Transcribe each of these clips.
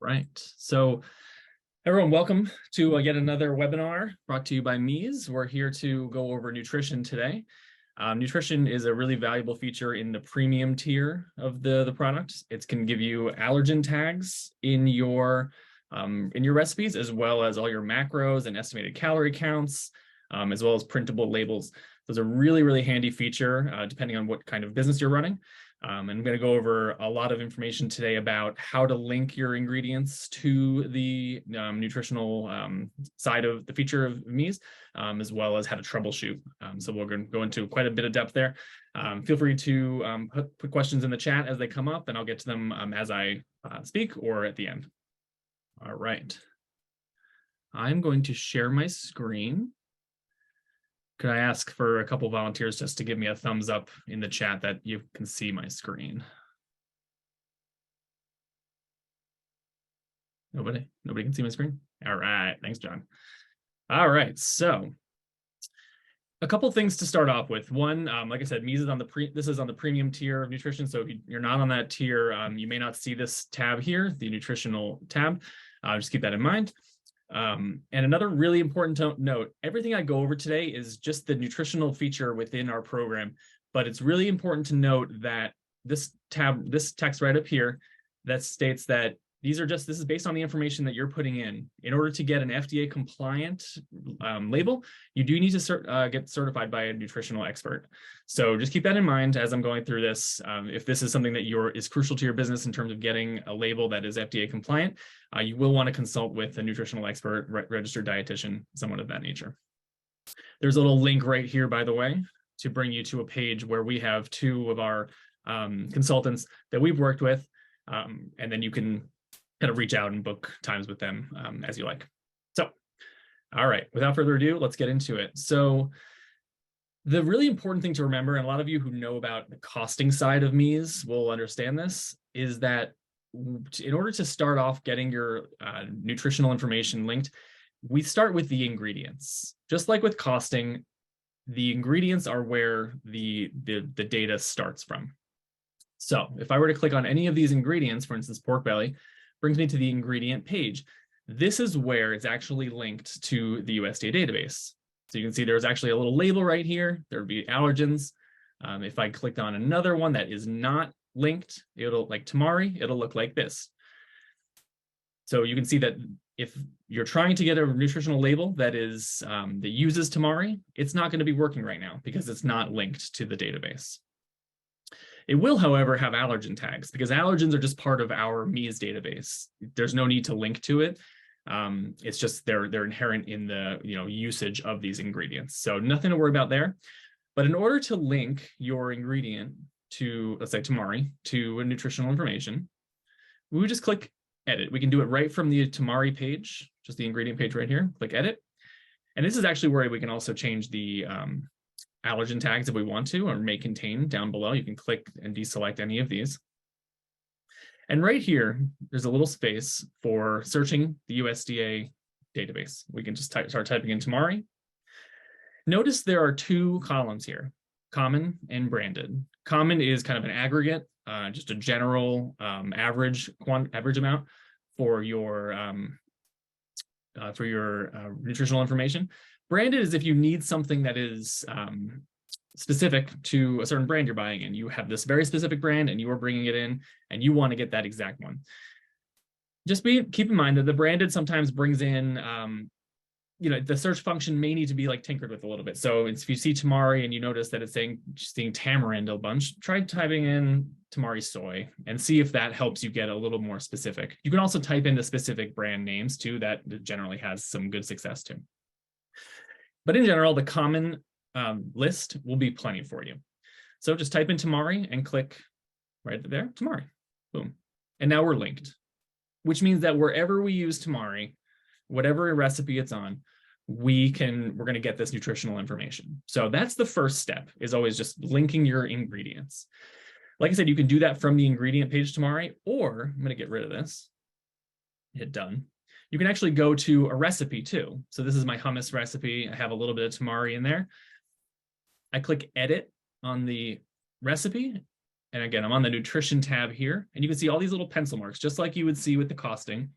Right. So everyone, welcome to yet another webinar brought to you by meez. We're here to go over nutrition today. Nutrition is a really valuable feature in the premium tier of the product. It can give you allergen tags in your recipes, as well as all your macros and estimated calorie counts, as well as printable labels. Those are really, really handy feature depending on what kind of business you're running. And I'm going to go over a lot of information today about how to link your ingredients to the nutritional side of the feature of meez, as well as how to troubleshoot. So we're going to go into quite a bit of depth there. Feel free to put questions in the chat as they come up, and I'll get to them as I speak or at the end. All right. I'm going to share my screen. Could I ask for a couple volunteers just to give me a thumbs up in the chat that you can see my screen? Nobody can see my screen? All right, thanks, John. All right, so a couple things to start off with. One, like I said, meez is this is on the premium tier of nutrition. So if you're not on that tier, you may not see this tab here, the nutritional tab. Just keep that in mind. And another really important note, everything I go over today is just the nutritional feature within our program, but it's really important to note that this text right up here that states that this is based on the information that you're putting in. In order to get an FDA compliant label, you do need to get certified by a nutritional expert. So just keep that in mind as I'm going through this. If this is something that is crucial to your business in terms of getting a label that is FDA compliant, you will want to consult with a nutritional expert, registered dietitian, someone of that nature. There's a little link right here, by the way, to bring you to a page where we have two of our consultants that we've worked with, and then you can kind of reach out and book times with them as you like. So, all right, without further ado, let's get into it. So the really important thing to remember, and a lot of you who know about the costing side of meez will understand this, is that in order to start off getting your nutritional information linked, we start with the ingredients. Just like with costing, the ingredients are where the data starts from. So if I were to click on any of these ingredients, for instance, pork belly, brings me to the ingredient page. This is where it's actually linked to the USDA database. So you can see there's actually a little label right here. There would be allergens. If I clicked on another one that is not linked, like tamari, it'll look like this. So you can see that if you're trying to get a nutritional label that uses tamari, it's not going to be working right now because it's not linked to the database. It will, however, have allergen tags because allergens are just part of our meez database. There's no need to link to it. It's just they're inherent in the usage of these ingredients. So nothing to worry about there. But in order to link your ingredient to, let's say, tamari, to a nutritional information, we would just click edit. We can do it right from the tamari page, just the ingredient page right here. Click edit. And this is actually where we can also change the allergen tags if we want to, or may contain down below. You can click and deselect any of these. And right here, there's a little space for searching the USDA database. We can just start typing in tamari. Notice there are two columns here, common and branded. Common is kind of an aggregate, just a general average amount for your nutritional information. Branded is if you need something that is specific to a certain brand you're buying in. You have this very specific brand and you are bringing it in and you want to get that exact one. Just keep in mind that the branded sometimes brings in, the search function may need to be like tinkered with a little bit. So if you see tamari and you notice that it's saying tamarind a bunch, try typing in tamari soy and see if that helps you get a little more specific. You can also type in the specific brand names too. That generally has some good success too. But in general, the common list will be plenty for you. So just type in tamari and click right there, tamari, boom. And now we're linked, which means that wherever we use tamari, whatever recipe it's on, we're going to get this nutritional information. So that's the first step, is always just linking your ingredients. Like I said, you can do that from the ingredient page tamari, or I'm going to get rid of this, hit done. You can actually go to a recipe too. So this is my hummus recipe. I have a little bit of tamari in there. I click edit on the recipe And again, I'm on the nutrition tab here, and you can see all these little pencil marks, just like you would see with the costing.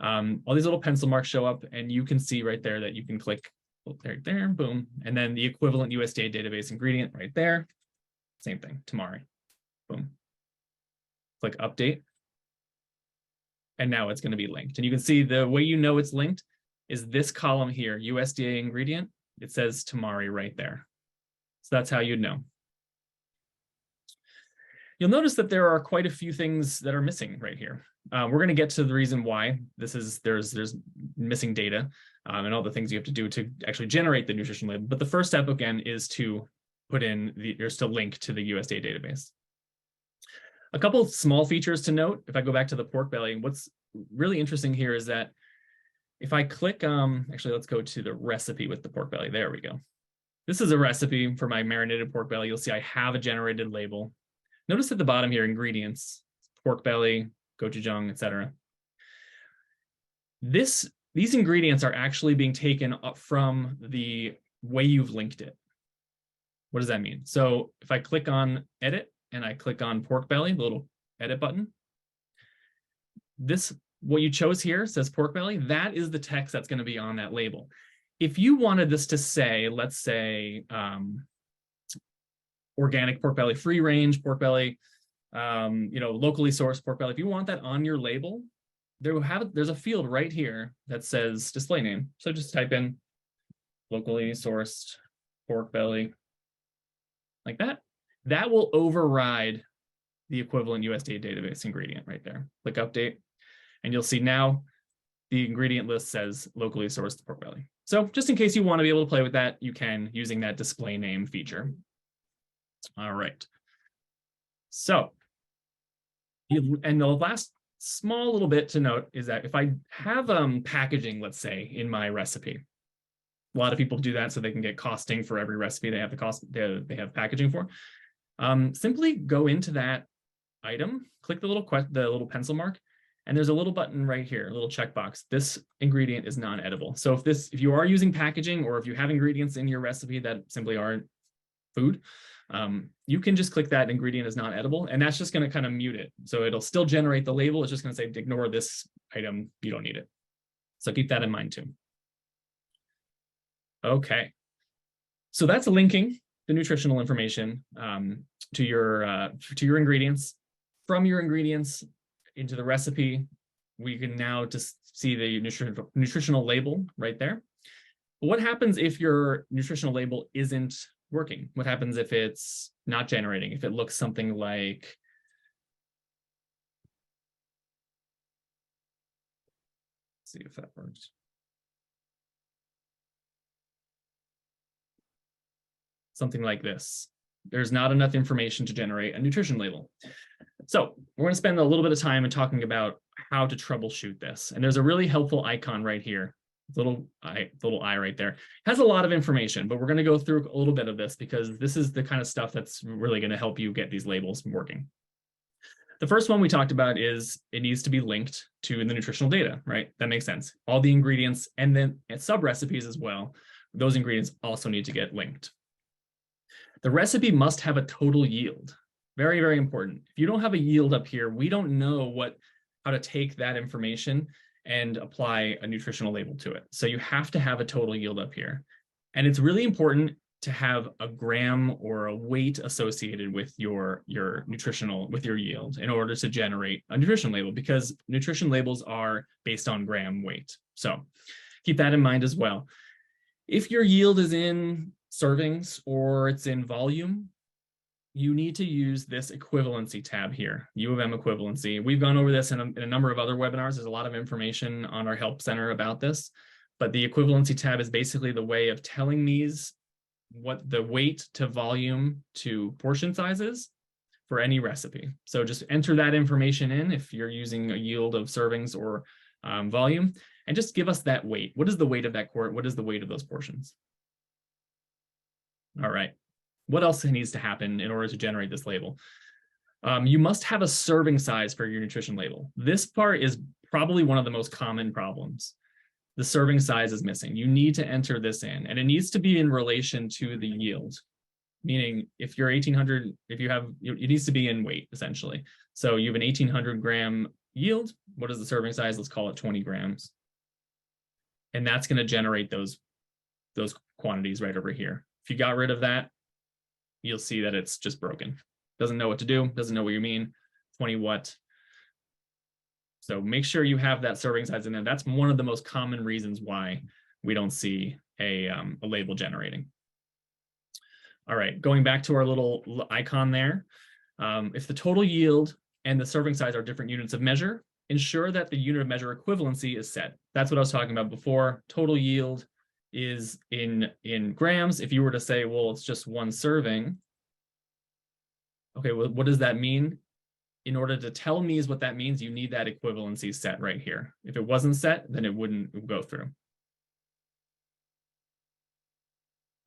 All these little pencil marks show up, and you can see right there that you can click right there, boom. And then the equivalent USDA database ingredient right there. Same thing, tamari, boom. Click update. And now it's going to be linked. And you can see the way you know it's linked is this column here, USDA ingredient. It says tamari right there. So that's how you'd know. You'll notice that there are quite a few things that are missing right here. We're going to get to the reason why there's missing data and all the things you have to do to actually generate the nutrition label. But the first step, again, is to put in to link to the USDA database. A couple of small features to note, if I go back to the pork belly, what's really interesting here is that if I click, actually, let's go to the recipe with the pork belly. There we go. This is a recipe for my marinated pork belly. You'll see I have a generated label. Notice at the bottom here, ingredients, pork belly, gochujang, etc. These ingredients are actually being taken up from the way you've linked it. What does that mean? So if I click on edit and I click on pork belly, the little edit button, what you chose here says pork belly. That is the text that's going to be on that label. If you wanted this to say, let's say, organic pork belly, free range pork belly, locally sourced pork belly. If you want that on your label, there's a field right here that says display name. So just type in locally sourced pork belly like that. That will override the equivalent USDA database ingredient right there. Click update, and you'll see now the ingredient list says locally sourced pork belly. So just in case you want to be able to play with that, you can using that display name feature. All right. So, and the last small little bit to note is that if I have packaging, let's say, in my recipe, a lot of people do that so they can get costing for every recipe they have they have packaging for. Simply go into that item, click the little pencil mark, and there's a little button right here, a little checkbox. This ingredient is non-edible. So if you are using packaging, or if you have ingredients in your recipe that simply aren't food, you can just click that ingredient is not edible, and that's just going to kind of mute it. So it'll still generate the label. It's just going to say, ignore this item. You don't need it. So keep that in mind too. Okay. So that's linking the nutritional information to your ingredients. From your ingredients into the recipe, we can now just see the nutritional label right there. But what happens if your nutritional label isn't working? What happens if it's not generating? If it looks something like, let's see if that works. Something like this. There's not enough information to generate a nutrition label. So we're going to spend a little bit of time talking about how to troubleshoot this. And there's a really helpful icon right here. Little eye right there. It has a lot of information, but we're going to go through a little bit of this because this is the kind of stuff that's really going to help you get these labels working. The first one we talked about is it needs to be linked to the nutritional data, right? That makes sense. All the ingredients and then sub recipes as well. Those ingredients also need to get linked. The recipe must have a total yield. Very, very important. If you don't have a yield up here, we don't know how to take that information and apply a nutritional label to it. So you have to have a total yield up here. And it's really important to have a gram or a weight associated with your yield in order to generate a nutrition label, because nutrition labels are based on gram weight. So keep that in mind as well. If your yield is in servings or it's in volume, you need to use this equivalency tab here, U of M equivalency. We've gone over this in a number of other webinars. There's a lot of information on our help center about this, but the equivalency tab is basically the way of telling these what the weight to volume to portion size is for any recipe. So just enter that information in if you're using a yield of servings or volume, and just give us that weight. What is the weight of that quart? What is the weight of those portions? All right. What else needs to happen in order to generate this label? You must have a serving size for your nutrition label. This part is probably one of the most common problems. The serving size is missing. You need to enter this in, and it needs to be in relation to the yield. meaning if you're 1800, if you have, it needs to be in weight essentially. So you have an 1800 gram yield. What is the serving size? Let's call it 20 grams. And that's going to generate those quantities right over here. If you got rid of that, you'll see that it's just broken. Doesn't know what to do, doesn't know what you mean, 20 what. So make sure you have that serving size in there. That's one of the most common reasons why we don't see a label generating. All right, going back to our little icon there. If the total yield and the serving size are different units of measure, ensure that the unit of measure equivalency is set. That's what I was talking about before. Total yield is in grams. If you were to say, well, it's just one serving. Okay, well, what does that mean? In order to tell me what that means, you need that equivalency set right here. If it wasn't set, then it wouldn't go through.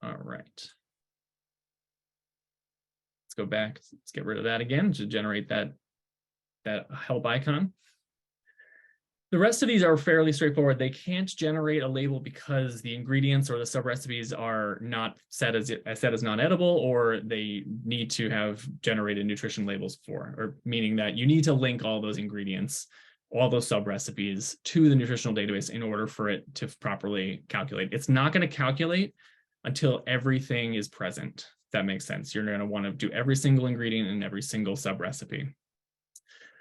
All right. Let's go back. Let's get rid of that again to generate that help icon. The rest of these are fairly straightforward. They can't generate a label because the ingredients or the sub-recipes are not set as non-edible, or they need to have generated nutrition labels for, or meaning that you need to link all those ingredients, all those sub-recipes to the nutritional database in order for it to properly calculate. It's not going to calculate until everything is present. If that makes sense. You're going to want to do every single ingredient and every single sub-recipe.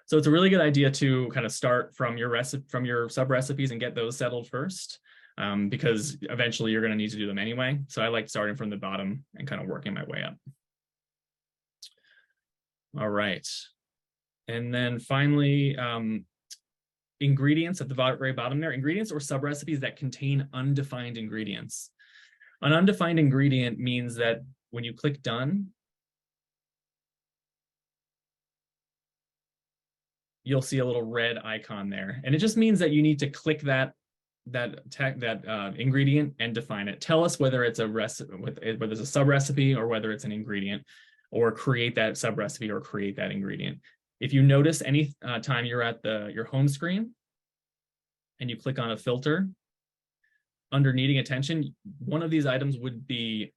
So it's a really good idea to kind of start from your sub-recipes and get those settled first, because eventually you're going to need to do them anyway. So I like starting from the bottom and kind of working my way up. All right. And then finally, ingredients at the very bottom there, ingredients or sub-recipes that contain undefined ingredients. An undefined ingredient means that when you click done, you'll see a little red icon there. And it just means that you need to click that ingredient and define it. Tell us whether it's whether it's a sub-recipe or whether it's an ingredient, or create that sub-recipe or create that ingredient. If you notice any time you're at your home screen and you click on a filter, under needing attention, one of these items would be,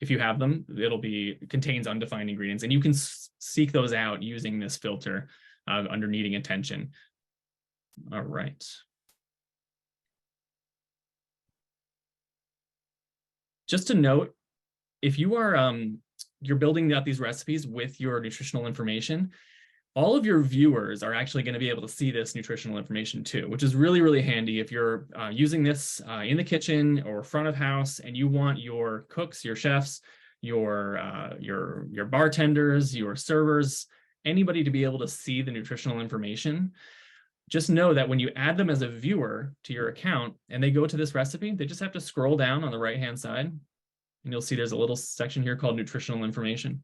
if you have them, contains undefined ingredients, and you can seek those out using this filter under needing attention. All right. Just to note, if you are you're building out these recipes with your nutritional information, all of your viewers are actually going to be able to see this nutritional information too, which is really, really handy if you're using this in the kitchen or front of house, and you want your cooks, your chefs, your bartenders, your servers, anybody to be able to see the nutritional information. Just know that when you add them as a viewer to your account and they go to this recipe, they just have to scroll down on the right-hand side, and you'll see there's a little section here called nutritional information.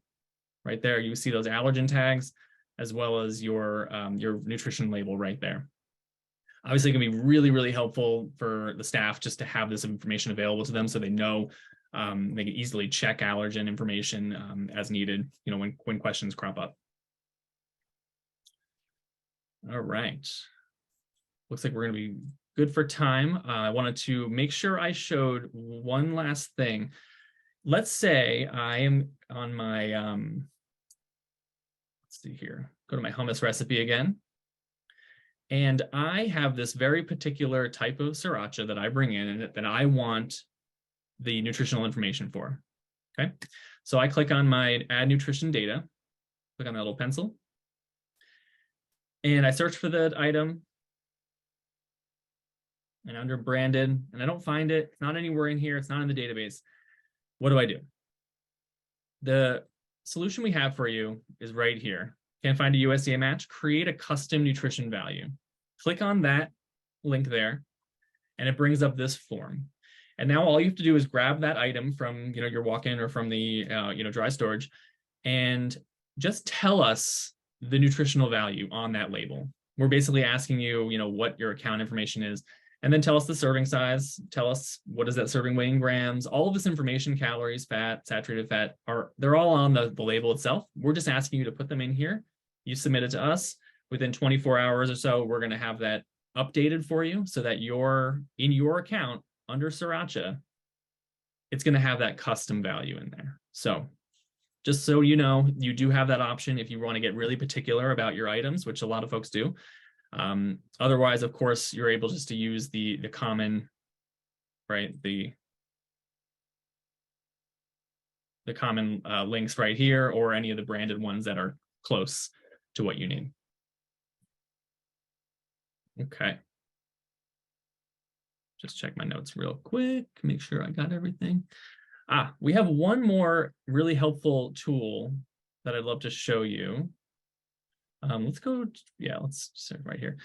Right there, you see those allergen tags, as well as your nutrition label right there. Obviously, it can be really, really helpful for the staff just to have this information available to them, so they know they can easily check allergen information as needed, when questions crop up. All right. Looks like we're going to be good for time. I wanted to make sure I showed one last thing. Let's say I am on my, let's see here, go to my hummus recipe again. And I have this very particular type of sriracha that I bring in and that I want the nutritional information for. Okay. So I click on my add nutrition data, click on that little pencil, and I search for the item, and under branded, and I don't find it. It's not anywhere in here. It's not in the database. What do? The solution we have for you is right here. Can't find a USDA match? Create a custom nutrition value. Click on that link there, and it brings up this form. And now all you have to do is grab that item from your walk-in or from the dry storage, and just tell us the nutritional value on that label. We're basically asking you, what your account information is, and then tell us the serving size, tell us what is that serving weight in grams. All of this information, calories, fat, saturated fat, they're all on the label itself. We're just asking you to put them in here. You submit it to us. Within 24 hours or so, we're going to have that updated for you so that in your account under sriracha, it's going to have that custom value in there. So just so you know, you do have that option if you want to get really particular about your items, which a lot of folks do. Otherwise, of course, you're able just to use the common, right? The common links right here, or any of the branded ones that are close to what you need. Okay. Just check my notes real quick, make sure I got everything. We have one more really helpful tool that I'd love to show you. Let's go, yeah, let's start right here.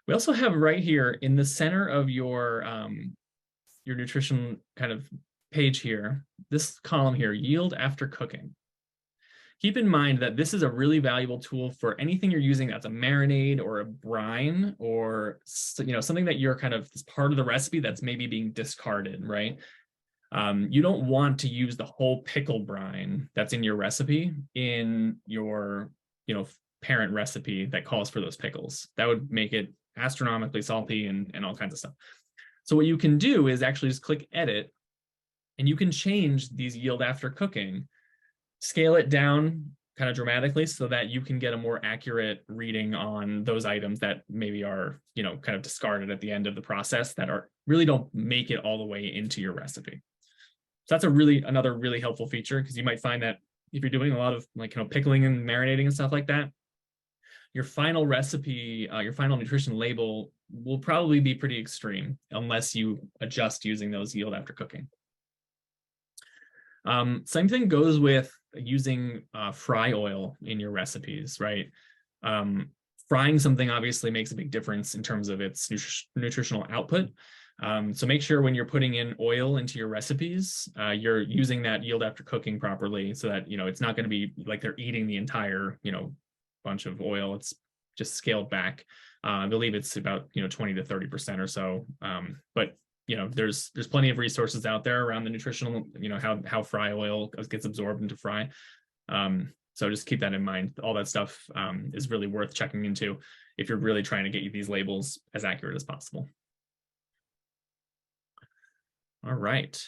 We also have right here in the center of your nutrition kind of page here, this column here, yield after cooking. Keep in mind that this is a really valuable tool for anything you're using that's a marinade or a brine, or something that you're kind of part of the recipe that's maybe being discarded, right? You don't want to use the whole pickle brine that's in your recipe in your parent recipe that calls for those pickles. That would make it astronomically salty and all kinds of stuff. So what you can do is actually just click edit, and you can change these yield after cooking, scale it down kind of dramatically so that you can get a more accurate reading on those items that maybe are, kind of discarded at the end of the process, that really don't make it all the way into your recipe. So that's another really helpful feature, because you might find that if you're doing a lot of pickling and marinating and stuff like that, your final recipe, your final nutrition label will probably be pretty extreme unless you adjust using those yield after cooking. Same thing goes with using fry oil in your recipes, right? Frying something obviously makes a big difference in terms of its nutritional output. So make sure when you're putting in oil into your recipes, you're using that yield after cooking properly, so that it's not going to be like they're eating the entire bunch of oil. It's just scaled back. I believe it's about 20 to 30% or so. But there's plenty of resources out there around the nutritional, how fry oil gets absorbed into fry. So just keep that in mind. All that stuff is really worth checking into if you're really trying to get these labels as accurate as possible. All right.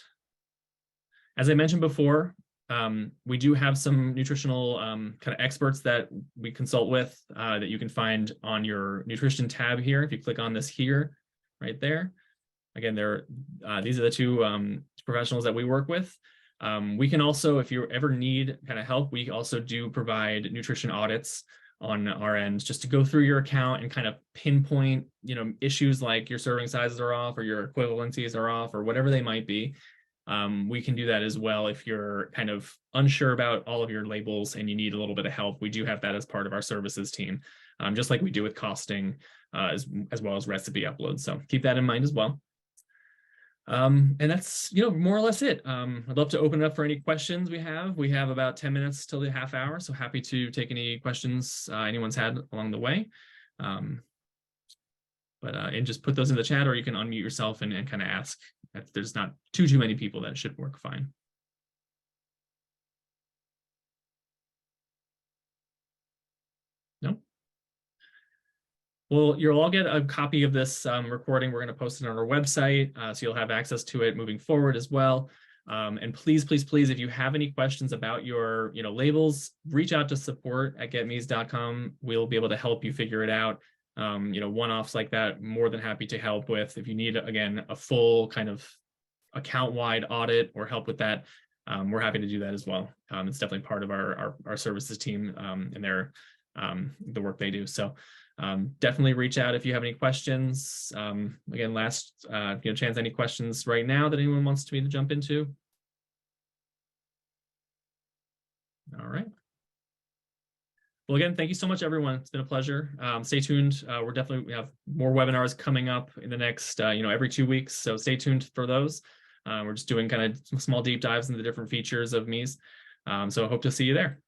As I mentioned before, we do have some nutritional kind of experts that we consult with that you can find on your nutrition tab here. If you click on this here, right there. Again, these are the two professionals that we work with. We can also, if you ever need kind of help, we also do provide nutrition audits on our end, just to go through your account and kind of pinpoint, issues like your serving sizes are off, or your equivalencies are off, or whatever they might be. We can do that as well if you're kind of unsure about all of your labels and you need a little bit of help. We do have that as part of our services team, just like we do with costing, as well as recipe uploads. So keep that in mind as well. And that's, more or less it. I'd love to open it up for any questions we have. We have about 10 minutes till the half hour, so happy to take any questions anyone's had along the way. And just put those in the chat, or you can unmute yourself and kind of ask. If there's not too many people, that should work fine. No? Well, you'll all get a copy of this recording. We're going to post it on our website, so you'll have access to it moving forward as well. And please, please, please, if you have any questions about your labels, reach out to support@getmeez.com. We'll be able to help you figure it out. One-offs like that, more than happy to help with. If you need, again, a full kind of account-wide audit or help with that, we're happy to do that as well. It's definitely part of our services team and the work they do. So definitely reach out if you have any questions. Again, last chance, any questions right now that anyone wants me to jump into? All right. Well, again, thank you so much, everyone. It's been a pleasure. Stay tuned. We have more webinars coming up in the next, every 2 weeks. So stay tuned for those. We're just doing kind of small deep dives into the different features of Meez. So I hope to see you there.